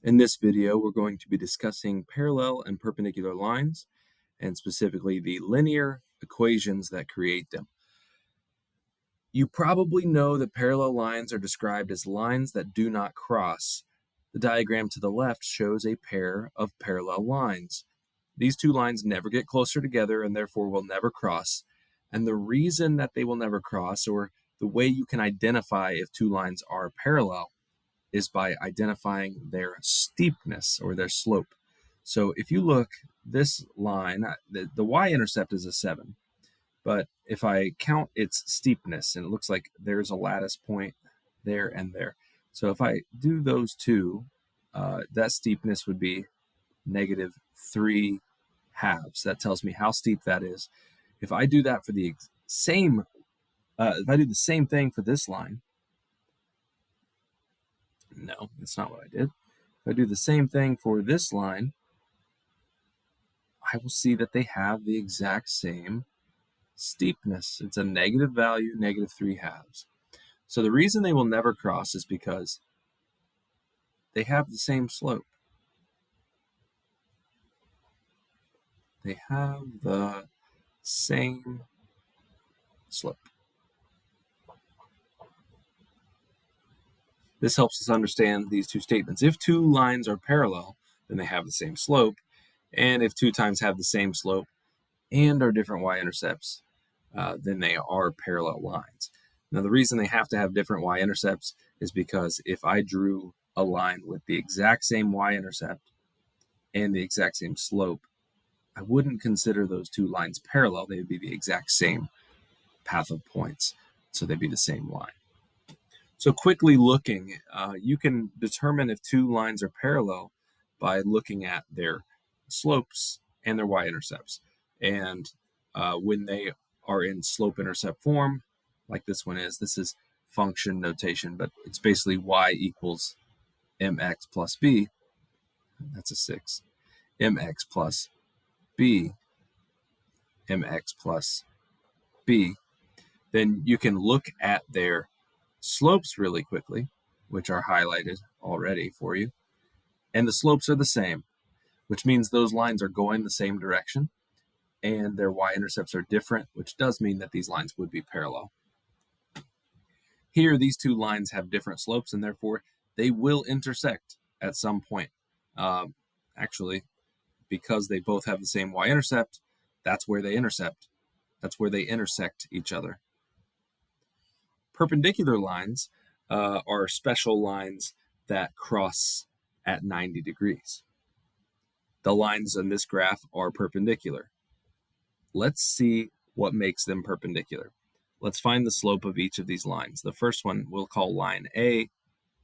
In this video, we're going to be discussing parallel and perpendicular lines, and specifically the linear equations that create them. You probably know that parallel lines are described as lines that do not cross. The diagram to the left shows a pair of parallel lines. These two lines never get closer together and therefore will never cross. And the reason that they will never cross, or the way you can identify if two lines are parallel, is by identifying their steepness or their slope. So if you look, this line, the y-intercept is a 7. But if I count its steepness, and it looks like there's a lattice point there and there. So if I do those two, that steepness would be -3 halves. That tells me how steep that is. If I do that for the same, if I do the same thing for this line, no, that's not what I did. If I do the same thing for this line, I will see that they have the exact same steepness. It's a negative value, -3 halves. So the reason they will never cross is because they have the same slope. They have the same slope. This helps us understand these two statements. If two lines are parallel, then they have the same slope. And if two times have the same slope and are different y-intercepts, then they are parallel lines. Now, the reason they have to have different y-intercepts is because if I drew a line with the exact same y-intercept and the exact same slope, I wouldn't consider those two lines parallel. They would be the exact same path of points, so they'd be the same line. So quickly looking, you can determine if two lines are parallel by looking at their slopes and their y-intercepts. And when they are in slope-intercept form, like this one is, this is function notation, but it's basically y equals mx plus b. That's a 6. mx plus b, mx plus b. Then you can look at their slopes really quickly, which are highlighted already for you. And the slopes are the same, which means those lines are going the same direction, and their y-intercepts are different, which does mean that these lines would be parallel. Here, these two lines have different slopes, and therefore they will intersect at some point. Actually, because they both have the same y-intercept, that's where they intercept. That's where they intersect each other. Perpendicular lines are special lines that cross at 90 degrees. The lines on this graph are perpendicular. Let's see what makes them perpendicular. Let's find the slope of each of these lines. The first one we'll call line A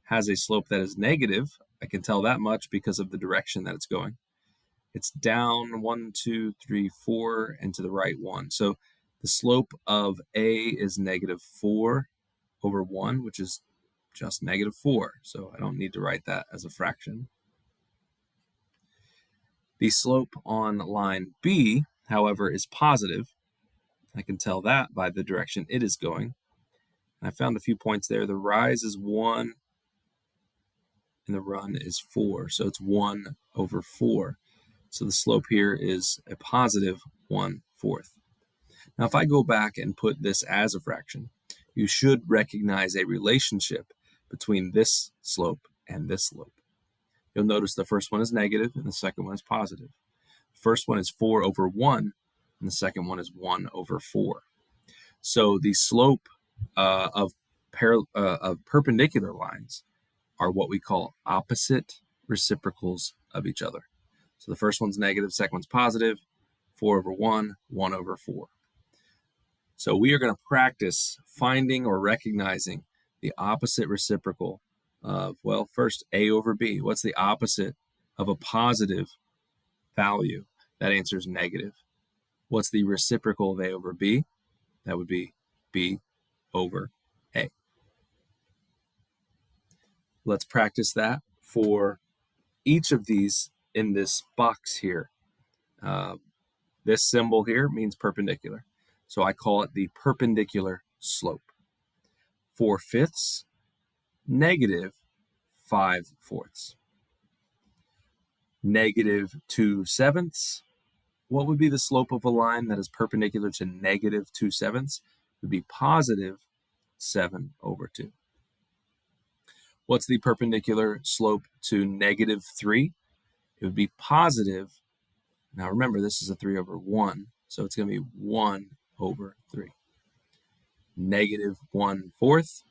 has a slope that is negative. I can tell that much because of the direction that it's going. It's down 1, 2, 3, 4, and to the right 1. So the slope of A is -4 over 1, which is just -4. So I don't need to write that as a fraction. The slope on line B, however, is positive. I can tell that by the direction it is going. And I found a few points there. The rise is 1 and the run is 4. So it's 1 over 4. So the slope here is a positive 1/4. Now, if I go back and put this as a fraction, you should recognize a relationship between this slope and this slope. You'll notice the first one is negative and the second one is positive. The first one is 4 over 1, and the second one is 1 over 4. So the slope of perpendicular lines are what we call opposite reciprocals of each other. So the first one's negative, second one's positive, 4 over 1, 1 over 4. So we are going to practice finding or recognizing the opposite reciprocal of, well, first A over B. What's the opposite of a positive value? That answer is negative. What's the reciprocal of A over B? That would be B over A. Let's practice that for each of these in this box here. This symbol here means perpendicular. So I call it the perpendicular slope. 4/5, -5/4. negative 2/7. What would be the slope of a line that is perpendicular to negative 2/7? It would be positive 7/2. What's the perpendicular slope to negative 3? It would be positive. Now remember, this is a 3/1, so it's going to be 1/3. Negative 1/4,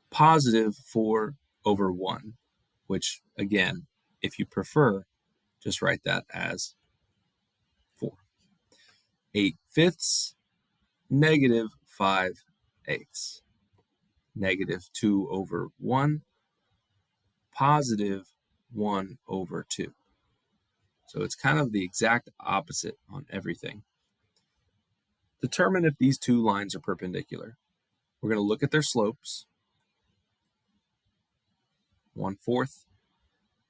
positive 4/1, which again, if you prefer, just write that as 4. 8/5, negative 5/8. Negative 2/1, positive 1/2. So it's kind of the exact opposite on everything. Determine if these two lines are perpendicular. We're going to look at their slopes, 1/4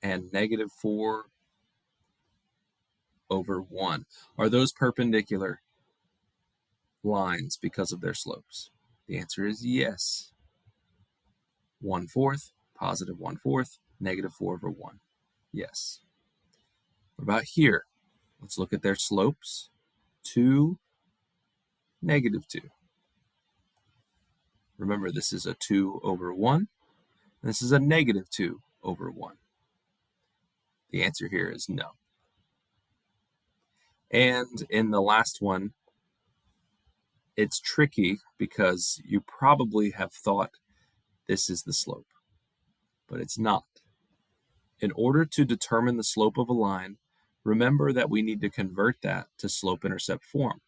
and negative 4/1. Are those perpendicular lines because of their slopes? The answer is yes. 1/4, positive 1/4, negative 4/1. Yes. What about here? Let's look at their slopes. 2, negative 2. Remember, this is a 2/1. This is a negative 2/1. The answer here is no. And in the last one, it's tricky because you probably have thought this is the slope, but it's not. In order to determine the slope of a line, remember that we need to convert that to slope-intercept form.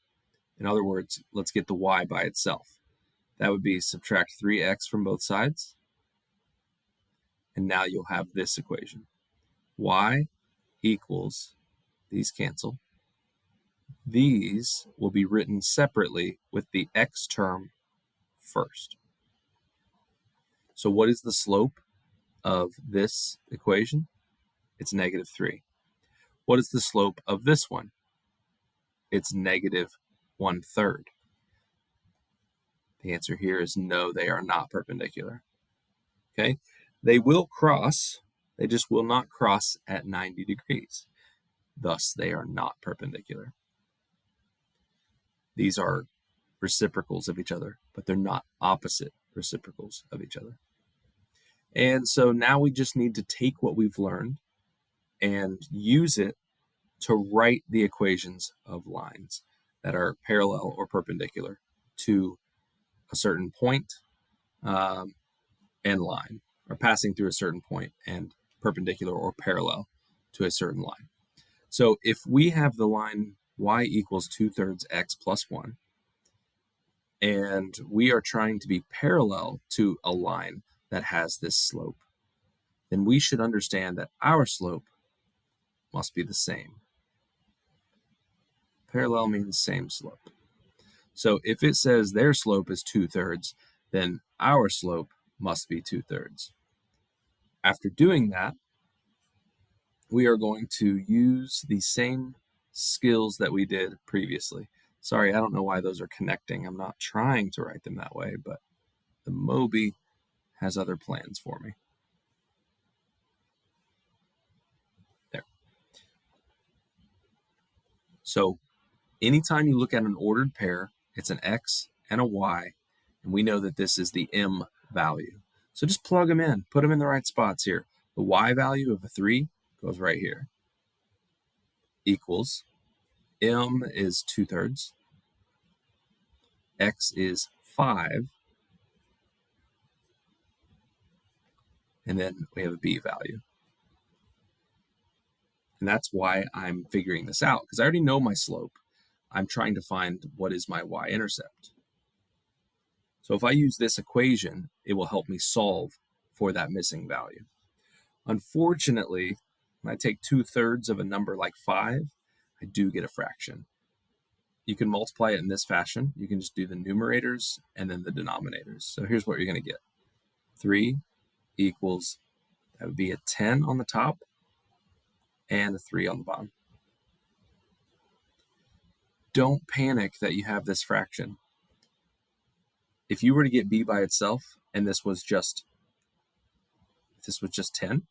In other words, let's get the y by itself. That would be subtract 3x from both sides, and now you'll have this equation. Y equals, these cancel. These will be written separately with the x term first. So what is the slope of this equation? It's negative 3. What is the slope of this one? It's negative 1/3. The answer here is no, they are not perpendicular. Okay? They will cross, they just will not cross at 90 degrees. Thus, they are not perpendicular. These are reciprocals of each other, but they're not opposite reciprocals of each other. And so now we just need to take what we've learned and use it to write the equations of lines that are parallel or perpendicular to a certain point and line, or passing through a certain point and perpendicular or parallel to a certain line. So if we have the line y equals 2/3 x plus 1, and we are trying to be parallel to a line that has this slope, then we should understand that our slope must be the same. Parallel means same slope. So if it says their slope is 2/3, then our slope must be 2/3. After doing that, we are going to use the same skills that we did previously. Sorry, I don't know why those are connecting. I'm not trying to write them that way, but the Moby has other plans for me. There. So anytime you look at an ordered pair, it's an x and a y, and we know that this is the m value. So just plug them in, put them in the right spots here. The y value of a 3 goes right here, equals m is 2/3, x is 5, and then we have a b value. And that's why I'm figuring this out, because I already know my slope. I'm trying to find what is my y-intercept. So if I use this equation, it will help me solve for that missing value. Unfortunately, when I take 2/3 of a number like 5, I do get a fraction. You can multiply it in this fashion. You can just do the numerators and then the denominators. So here's what you're going to get. 3 equals, that would be a 10 on the top and a 3 on the bottom. Don't panic that you have this fraction. If you were to get b by itself and this was just 10,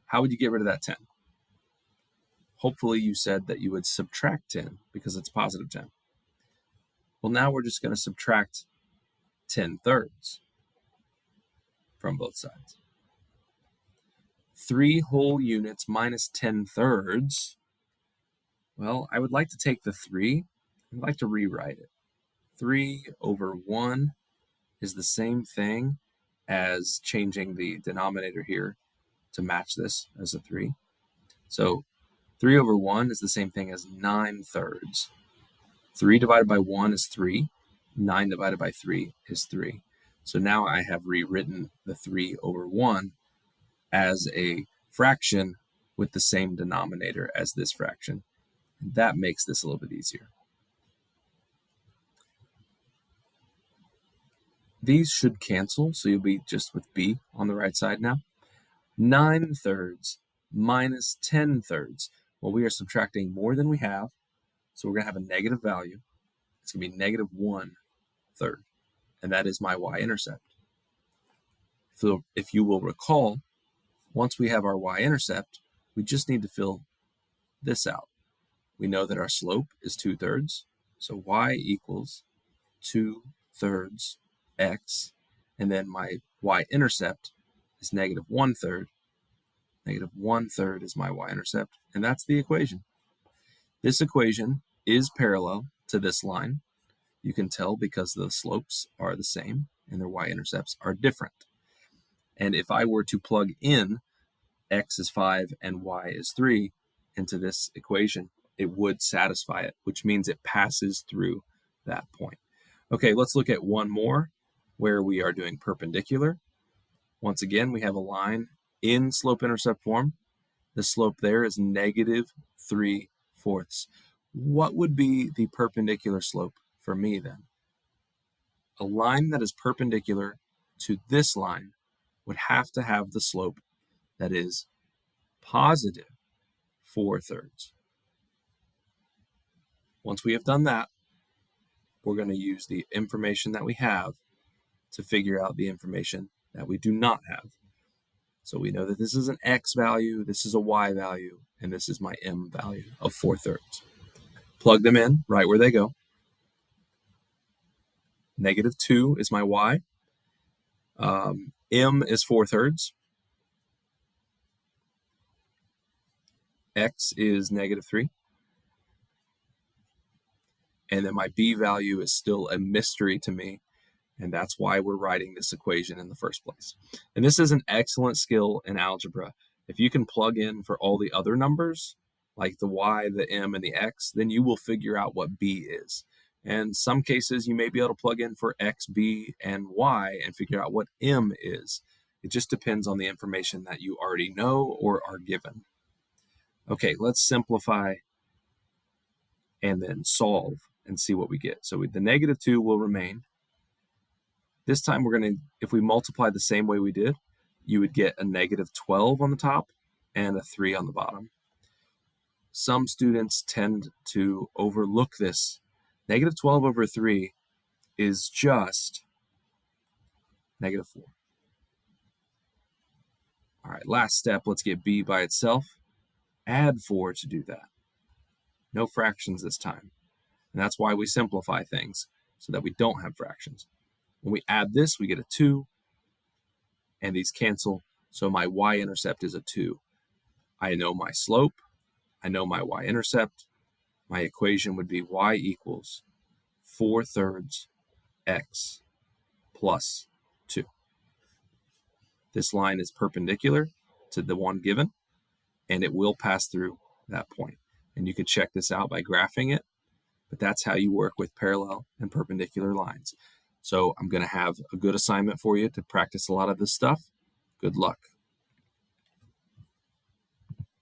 how would you get rid of that 10? Hopefully you said that you would subtract 10 because it's positive 10. Well, now we're just going to subtract 10 thirds from both sides. 3 whole units minus 10 thirds. Well, I would like to take the 3. I'd like to rewrite it. 3 over 1 is the same thing as changing the denominator here to match this as a 3. So 3 over 1 is the same thing as 9 thirds. 3 divided by 1 is 3. 9 divided by 3 is 3. So now I have rewritten the 3 over 1 as a fraction with the same denominator as this fraction. And that makes this a little bit easier. These should cancel, so you'll be just with b on the right side now. 9 thirds minus 10 thirds. Well, we are subtracting more than we have, so we're going to have a negative value. It's going to be negative 1 third, and that is my y-intercept. So if you will recall, once we have our y-intercept, we just need to fill this out. We know that our slope is 2 thirds, so y equals 2 thirds x, and then my y-intercept is negative 1 third. Negative 1 third is my y-intercept, and that's the equation. This equation is parallel to this line. You can tell because the slopes are the same and their y-intercepts are different. And if I were to plug in x is 5 and y is 3 into this equation, it would satisfy it, which means it passes through that point. Okay, let's look at one more where we are doing perpendicular. Once again, we have a line in slope-intercept form. The slope there is negative 3/4. What would be the perpendicular slope for me then? A line that is perpendicular to this line would have to have the slope that is positive 4 thirds. Once we have done that, we're going to use the information that we have to figure out the information that we do not have. So we know that this is an x value, this is a y value, and this is my m value of 4 thirds. Plug them in right where they go. Negative 2 is my y. M is 4 thirds. X is negative 3. And then my b value is still a mystery to me, and that's why we're writing this equation in the first place. And this is an excellent skill in algebra. If you can plug in for all the other numbers, like the y, the m, and the x, then you will figure out what b is. And some cases, you may be able to plug in for x, b, and y and figure out what m is. It just depends on the information that you already know or are given. Okay, let's simplify and then solve and see what we get. So the negative 2 will remain. This time we're going to, if we multiply the same way we did, you would get a negative 12 on the top and a 3 on the bottom. Some students tend to overlook this. Negative 12 over 3 is just negative 4. All right, last step, let's get b by itself. Add 4 to do that. No fractions this time. And that's why we simplify things, so that we don't have fractions. When we add this, we get a 2, and these cancel, so my y-intercept is a 2. I know my slope, I know my y-intercept. My equation would be y equals 4 thirds x plus 2. This line is perpendicular to the one given, and it will pass through that point. And you can check this out by graphing it, but that's how you work with parallel and perpendicular lines. So I'm going to have a good assignment for you to practice a lot of this stuff. Good luck.